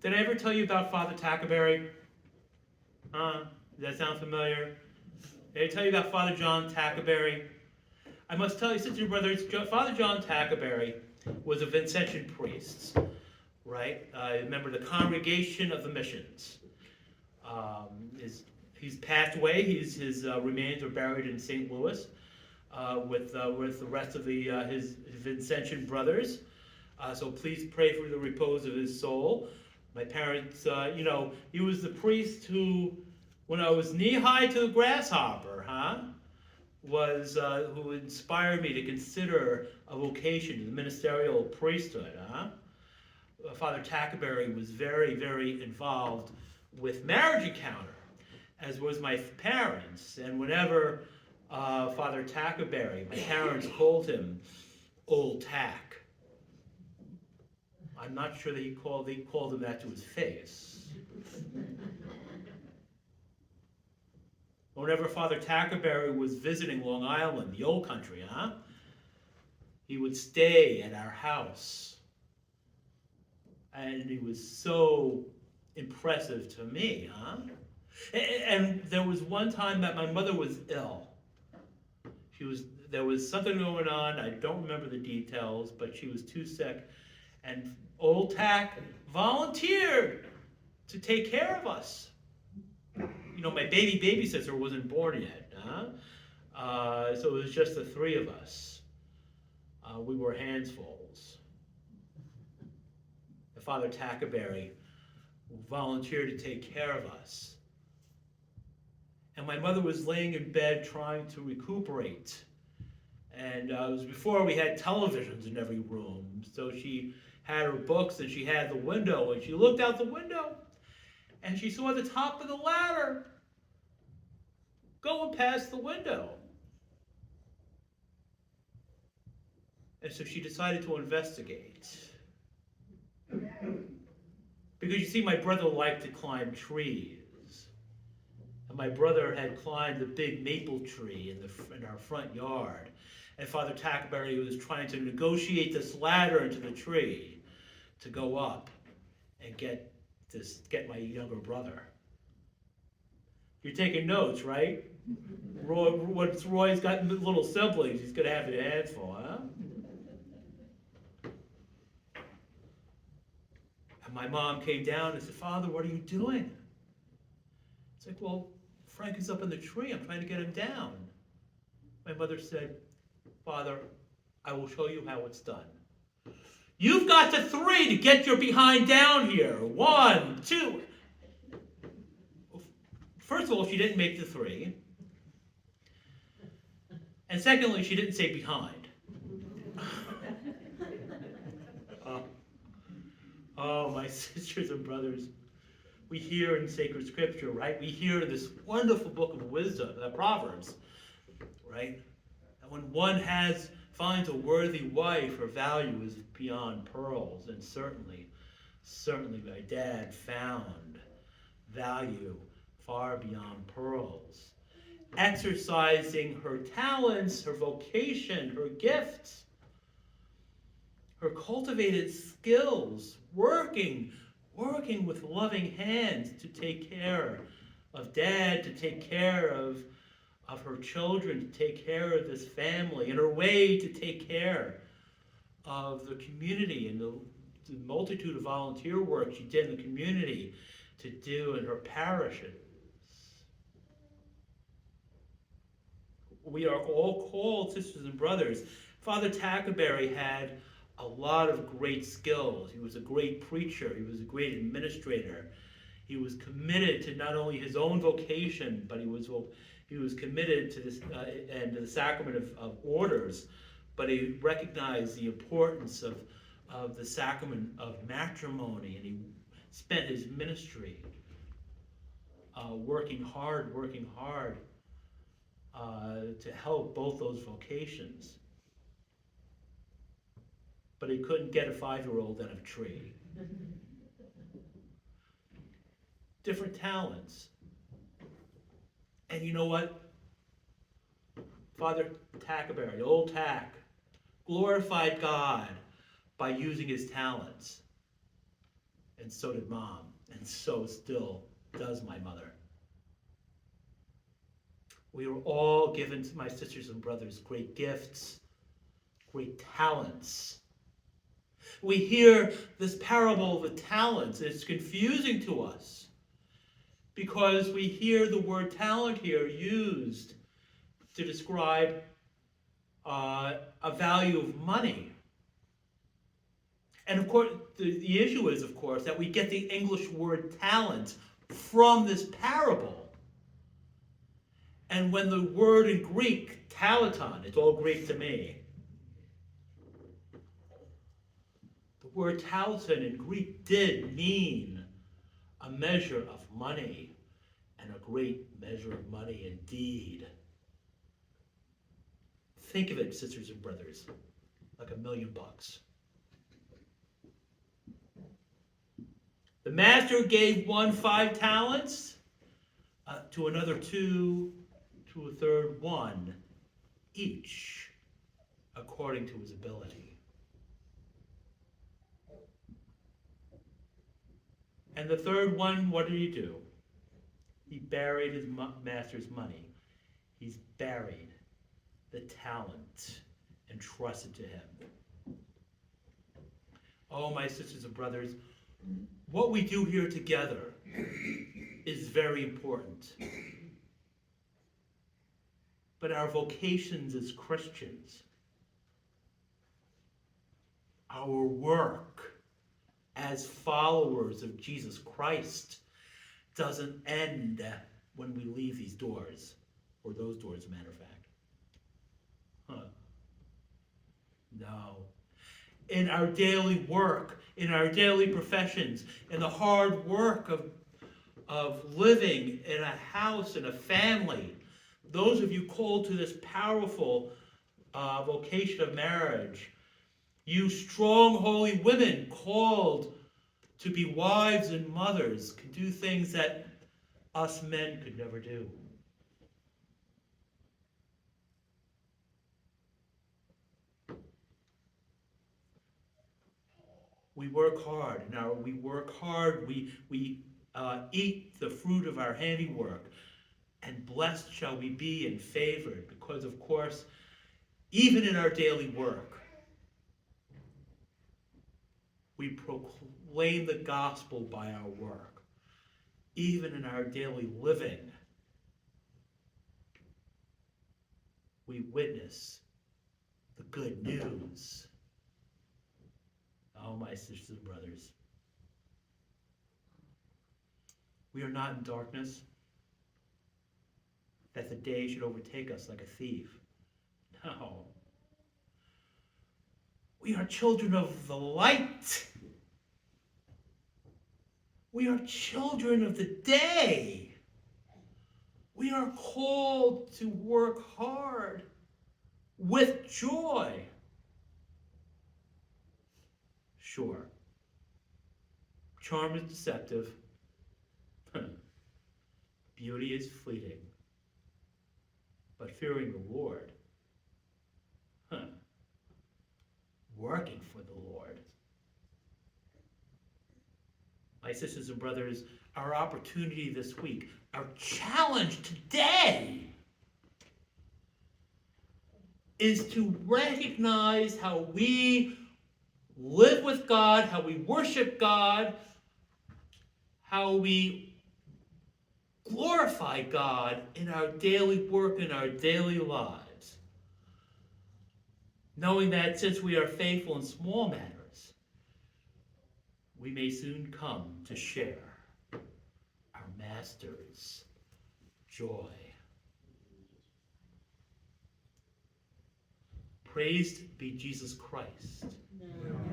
Did I ever tell you about Father Tackerberry? Does that sound familiar? Did I tell you about Father John Tackerberry? I must tell you, sisters and brothers, Father John Tackerberry was a Vincentian priest, right? Remember the Congregation of the Missions. He's passed away. His remains are buried in St. Louis with the rest of his Vincentian brothers. So please pray for the repose of his soul. My parents, he was the priest who, when I was knee-high to the grasshopper, who inspired me to consider a vocation, the ministerial priesthood, Father Tackerberry was very, very involved with Marriage Encounter, as was my parents. And whenever Father Tackerberry, my parents called him Old Tack. I'm not sure that they called him that to his face. Whenever Father Tackerberry was visiting Long Island, the old country, he would stay at our house. And he was so impressive to me, And there was one time that my mother was ill. There was something going on, I don't remember the details, but she was too sick. And Old Tack volunteered to take care of us. My baby sister wasn't born yet, so it was just the three of us. We were handsfuls. Father Tackerberry volunteered to take care of us. And my mother was laying in bed trying to recuperate. And it was before we had televisions in every room. So she had her books and she had the window, and she looked out the window and she saw the top of the ladder going past the window. And so she decided to investigate. Because you see, my brother liked to climb trees. And my brother had climbed a big maple tree in our front yard. And Father Tackerberry was trying to negotiate this ladder into the tree to go up and get my younger brother. You're taking notes, right? Once Roy's got little siblings, he's going to have a handful, And my mom came down and said, Father, what are you doing? It's like, well, Frank is up in the tree. I'm trying to get him down. My mother said, Father, I will show you how it's done. You've got to 3 to get your behind down here. 1, 2. First of all, she didn't make the 3. And secondly, she didn't say behind. Oh, my sisters and brothers, we hear in sacred scripture, right? We hear in this wonderful book of wisdom, the Proverbs, right? That when one finds a worthy wife, her value is beyond pearls. And certainly my dad found value far beyond pearls. Exercising her talents, her vocation, her gifts, her cultivated skills, working with loving hands to take care of Dad, to take care of her children, to take care of this family, and her way to take care of the community and the multitude of volunteer work she did in the community to do in her parishes. We are all called sisters and brothers. Father Tackerberry had a lot of great skills. He was a great preacher. He was a great administrator. He was committed to not only his own vocation, but he was committed to this and to the sacrament of orders. But he recognized the importance of the sacrament of matrimony, and he spent his ministry working hard to help both those vocations. But he couldn't get a 5-year-old out of a tree. Different talents. And you know what? Father Tackerberry, Old Tack, glorified God by using his talents in and so did Mom, and so still does my mother. We were all given, to my sisters and brothers, great gifts, great talents. We hear this parable of the talents. It's confusing to us because we hear the word talent here used to describe a value of money. And of course, the issue is, of course, that we get the English word talent from this parable. And when the word in Greek, talaton, it's all Greek to me. The word talaton in Greek did mean a measure of money, and a great measure of money indeed. Think of it, sisters and brothers, like $1 million. The master gave one 5 talents, to another 2, to a third 1, each according to his ability. And the third one, what did he do? He buried his master's money. He's buried the talent entrusted to him. Oh, my sisters and brothers, what we do here together is very important. But our vocations as Christians, our work as followers of Jesus Christ, doesn't end when we leave these doors, or those doors, as a matter of fact. No. In our daily work, in our daily professions, in the hard work of living in a house, in a family, those of you called to this powerful vocation of marriage, you strong, holy women called to be wives and mothers, can do things that us men could never do. We work hard. We eat the fruit of our handiwork, and blessed shall we be and favored, because, of course, even in our daily work, we proclaim the gospel by our work. Even in our daily living, we witness the good news. Oh, my sisters and brothers, we are not in darkness, that the day should overtake us like a thief. No. We are children of the light. We are children of the day. We are called to work hard with joy. Sure, charm is deceptive. Beauty is fleeting. But fearing the Lord, working for the Lord. My sisters and brothers, our opportunity this week, our challenge today, is to recognize how we live with God, how we worship God, how we glorify God in our daily work, in our daily lives. Knowing that since we are faithful in small matters, we may soon come to share our Master's joy. Praised be Jesus Christ. Amen.